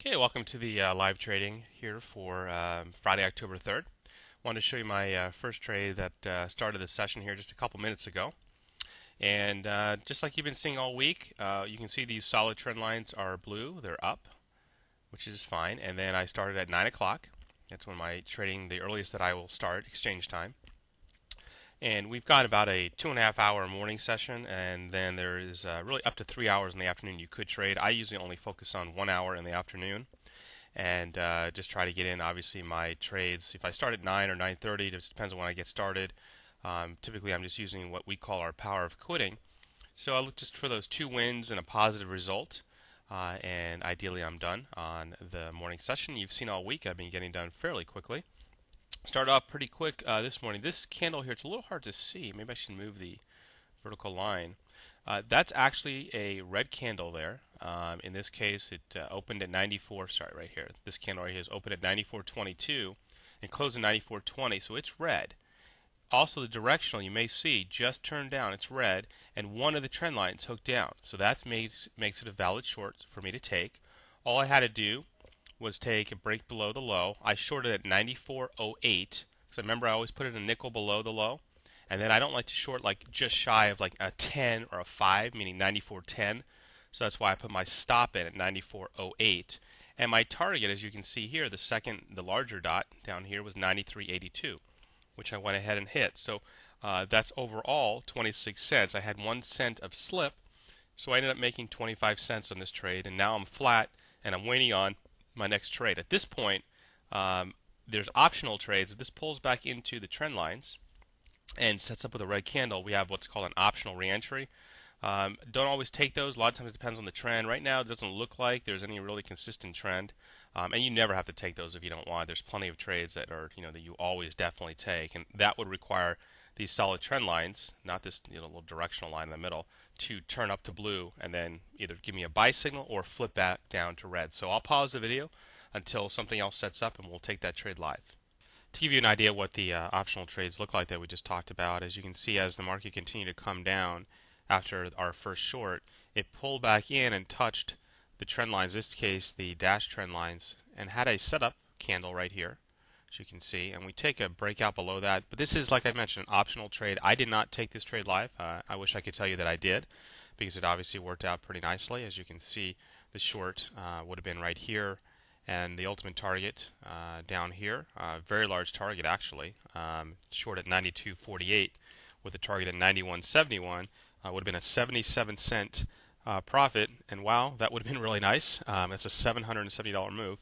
Okay, welcome to the live trading here for Friday, October 3rd. Wanted to show you my first trade that started this session here just a couple minutes ago. And just like you've been seeing all week, you can see these solid trend lines are blue. They're up, which is fine. And then I started at 9 o'clock. That's when my trading, the earliest that I will start, exchange time. And we've got about a 2.5 hour morning session, and then there is really up to 3 hours in the afternoon you could trade. I usually only focus on 1 hour in the afternoon and just try to get in obviously my trades. If I start at 9 or 9:30, it just depends on when I get started. Typically I'm just using what we call our power of quitting. So I look just for those 2 wins and a positive result. And ideally I'm done on the morning session. You've seen all week I've been getting done fairly quickly. Started off pretty quick this morning. This candle here, it's a little hard to see. Maybe I should move the vertical line. That's actually a red candle there. In this case, it opened at 94. Sorry, right here. This candle right here is opened at 94.22 and closed at 94.20, so it's red. Also, the directional you may see just turned down. It's red, and one of the trend lines hooked down. So that makes it a valid short for me to take. All I had to do was take a break below the low. I shorted at 94.08 because remember I always put it a nickel below the low. And then I don't like to short like just shy of like a 10 or a 5, meaning 94.10. So that's why I put my stop in at 94.08. And my target, as you can see here, the larger dot down here was 93.82, which I went ahead and hit. So that's overall 26 cents. I had 1 cent of slip, so I ended up making 25 cents on this trade. And now I'm flat, and I'm waiting on my next trade. At this point, there's optional trades. If this pulls back into the trend lines and sets up with a red candle, we have what's called an optional reentry. Don't always take those. A lot of times it depends on the trend. Right now, it doesn't look like there's any really consistent trend, and you never have to take those if you don't want. There's plenty of trades that are, that you always definitely take, and that would require these solid trend lines, not this little directional line in the middle, to turn up to blue and then either give me a buy signal or flip back down to red. So I'll pause the video until something else sets up, and we'll take that trade live. To give you an idea what the optional trades look like that we just talked about, as you can see, as the market continued to come down after our first short, it pulled back in and touched the trend lines, in this case the dash trend lines, and had a setup candle right here, as you can see, and we take a breakout below that. But this is, like I mentioned, an optional trade. I did not take this trade live. I wish I could tell you that I did, because it obviously worked out pretty nicely. As you can see, the short would have been right here, and the ultimate target down here, very large target actually, short at 92.48 with a target at 91.71, would have been a 77-cent profit, and wow, that would have been really nice. That's a $770 move.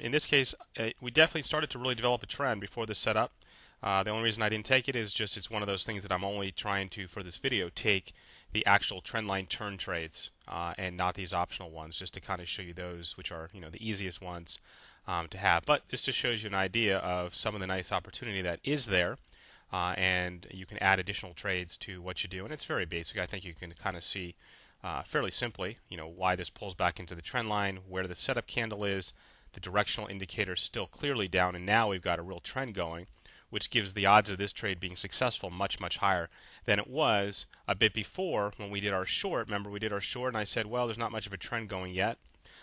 In this case, we definitely started to really develop a trend before this setup. The only reason I didn't take it is just it's one of those things that I'm only trying to, for this video, take the actual trend line turn trades and not these optional ones, just to kind of show you those which are the easiest ones to have. But this just shows you an idea of some of the nice opportunity that is there, and you can add additional trades to what you do. And it's very basic. I think you can kind of see fairly simply, why this pulls back into the trend line, where the setup candle is. The directional indicator is still clearly down, and now we've got a real trend going, which gives the odds of this trade being successful much, much higher than it was a bit before when we did our short. Remember, we did our short, and I said, well, there's not much of a trend going yet.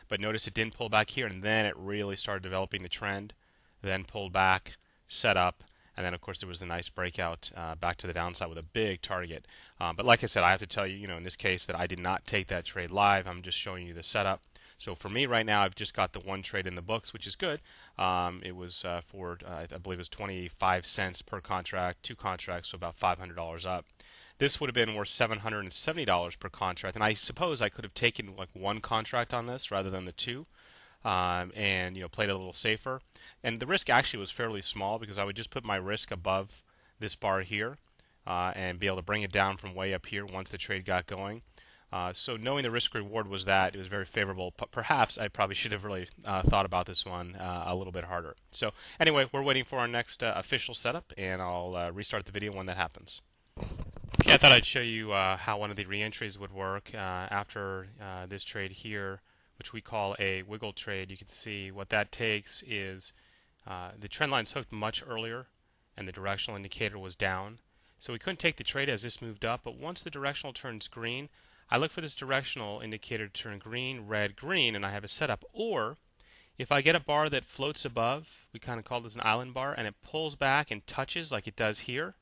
But notice it didn't pull back here, and then it really started developing the trend, then pulled back, set up, and then, of course, there was a nice breakout back to the downside with a big target. But like I said, I have to tell you, in this case, that I did not take that trade live. I'm just showing you the setup. So for me right now, I've just got the one trade in the books, which is good. It was for, I believe it was 25 cents per contract, 2 contracts, so about $500 up. This would have been worth $770 per contract, and I suppose I could have taken like 1 contract on this rather than the 2, and played it a little safer. And the risk actually was fairly small, because I would just put my risk above this bar here and be able to bring it down from way up here once the trade got going. So knowing the risk reward was that, it was very favorable. Perhaps I probably should have really thought about this one a little bit harder. So anyway, we're waiting for our next official setup, and I'll restart the video when that happens. Okay, I thought I'd show you how one of the reentries would work after this trade here, which we call a wiggle trade. You can see what that takes is the trend line's hooked much earlier, and the directional indicator was down. So we couldn't take the trade as this moved up, but once the directional turns green, I look for this directional indicator to turn green, red, green, and I have a setup. Or If I get a bar that floats above, we kind of call this an island bar, and it pulls back and touches like it does here,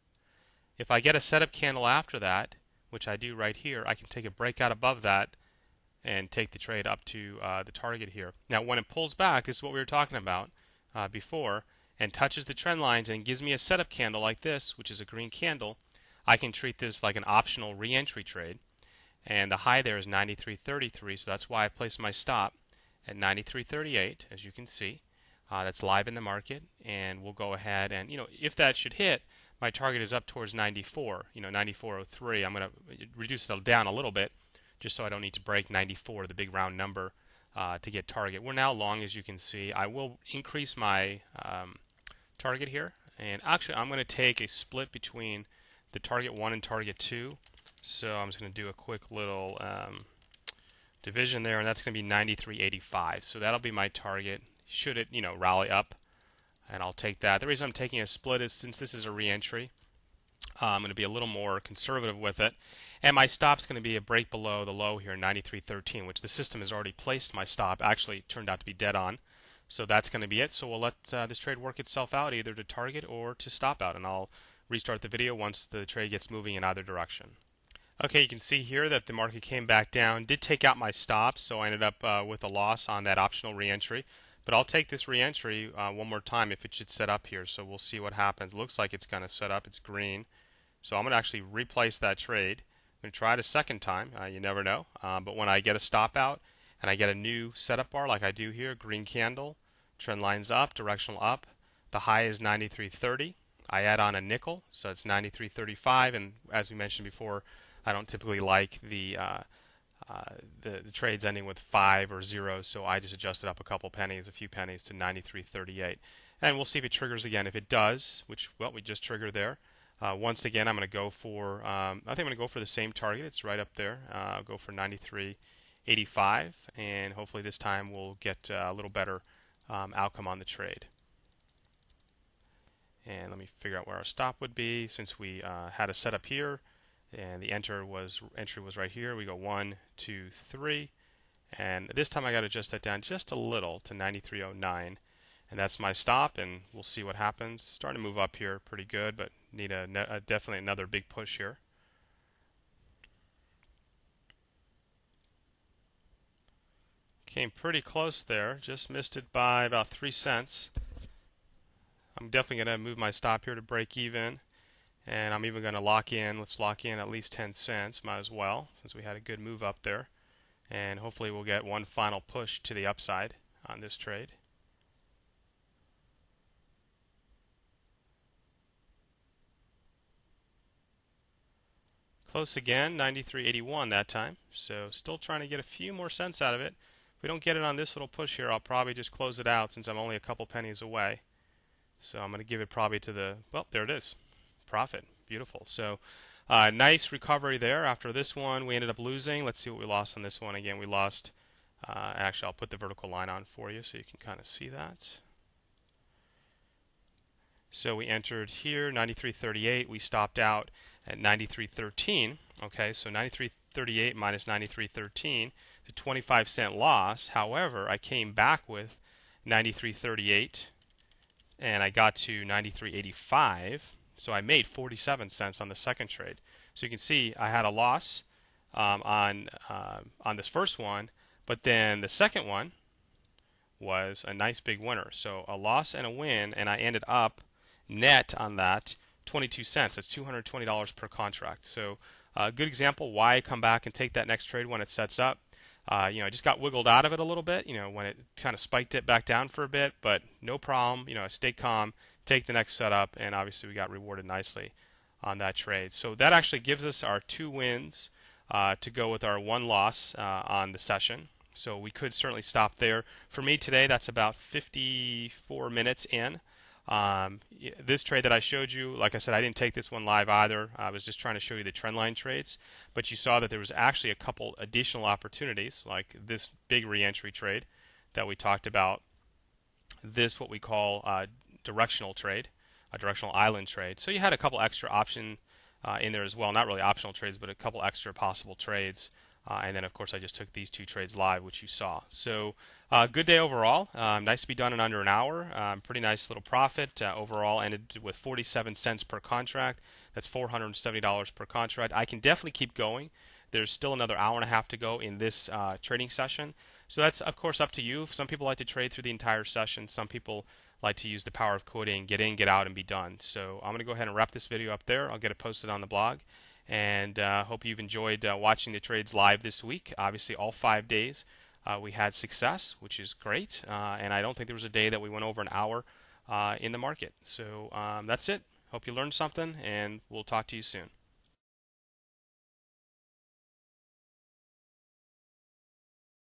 if I get a setup candle after that, which I do right here, I can take a breakout above that and take the trade up to the target here. Now, when it pulls back, this is what we were talking about before, and touches the trend lines and gives me a setup candle like this, which is a green candle, I can treat this like an optional re-entry trade. And the high there is 93.33, so that's why I placed my stop at 93.38, as you can see. That's live in the market, and we'll go ahead and, if that should hit, my target is up towards 94, 94.03. I'm going to reduce it down a little bit just so I don't need to break 94, the big round number, to get target. We're now long, as you can see. I will increase my target here, and actually I'm going to take a split between the target 1 and target 2. So I'm just going to do a quick little division there, and that's going to be 93.85. So that'll be my target. Should it, rally up, and I'll take that. The reason I'm taking a split is since this is a re-entry, I'm going to be a little more conservative with it. And my stop's going to be a break below the low here, 93.13, which the system has already placed my stop. Actually, it turned out to be dead on. So that's going to be it. So we'll let this trade work itself out, either to target or to stop out. And I'll restart the video once the trade gets moving in either direction. Okay, you can see here that the market came back down, did take out my stop, so I ended up with a loss on that optional re-entry. But I'll take this re-entry one more time if it should set up here, so we'll see what happens. It looks like it's going to set up. It's green. So I'm going to actually replace that trade. I'm going to try it a second time. You never know. But when I get a stop out and I get a new setup bar like I do here, green candle, trend lines up, directional up, the high is 93.30. I add on a nickel, so it's 93.35, and as we mentioned before, I don't typically like the trades ending with 5 or 0, so I just adjusted up a few pennies to 93.38. And we'll see if it triggers again. If it does, which, well, we just triggered there. Once again, I'm going to go for, I think I'm going to go for the same target. It's right up there. I'll go for 93.85, and hopefully this time we'll get a little better outcome on the trade. And let me figure out where our stop would be since we had a setup here. And the entry was right here. We go 1, 2, 3, and this time I got to adjust that down just a little to 93.09, and that's my stop. And we'll see what happens. Starting to move up here pretty good, but need definitely another big push here. Came pretty close there, just missed it by about 3 cents. I'm definitely going to move my stop here to break even. And I'm even going to lock in. Let's lock in at least 10 cents. Might as well, since we had a good move up there. And hopefully we'll get one final push to the upside on this trade. Close again, 93.81 that time. So still trying to get a few more cents out of it. If we don't get it on this little push here, I'll probably just close it out since I'm only a couple pennies away. So I'm going to give it probably to the, well, there it is. Profit. Beautiful. So nice recovery there. After this one, we ended up losing. Let's see what we lost on this one. Again, we lost, actually, I'll put the vertical line on for you so you can kind of see that. So we entered here, 93.38. We stopped out at 93.13. Okay, so 93.38 minus 93.13 is a 25-cent loss. However, I came back with 93.38, and I got to 93.85. So I made 47 cents on the second trade. So you can see I had a loss on this first one, but then the second one was a nice big winner. So a loss and a win, and I ended up net on that 22 cents. That's $220 per contract. So a good example why I come back and take that next trade when it sets up. I just got wiggled out of it a little bit, when it kind of spiked it back down for a bit, but no problem. I stayed calm, take the next setup, and obviously we got rewarded nicely on that trade. So that actually gives us our 2 wins to go with our 1 loss on the session. So we could certainly stop there. For me today, that's about 54 minutes in. This trade that I showed you, like I said, I didn't take this one live either. I was just trying to show you the trendline trades. But you saw that there was actually a couple additional opportunities, like this big re-entry trade that we talked about. This, what we call directional trade, a directional island trade. So you had a couple extra options in there as well. Not really optional trades, but a couple extra possible trades And then, of course, I just took these two trades live, which you saw. So, good day overall. Nice to be done in under an hour. Pretty nice little profit. Overall, ended with 47 cents per contract. That's $470 per contract. I can definitely keep going. There's still another hour and a half to go in this trading session. So that's, of course, up to you. Some people like to trade through the entire session. Some people like to use the power of quoting, get in, get out, and be done. So I'm going to go ahead and wrap this video up there. I'll get it posted on the blog. And hope you've enjoyed watching the trades live this week. Obviously, all 5 days we had success, which is great. And I don't think there was a day that we went over an hour in the market. So that's it. Hope you learned something, and we'll talk to you soon.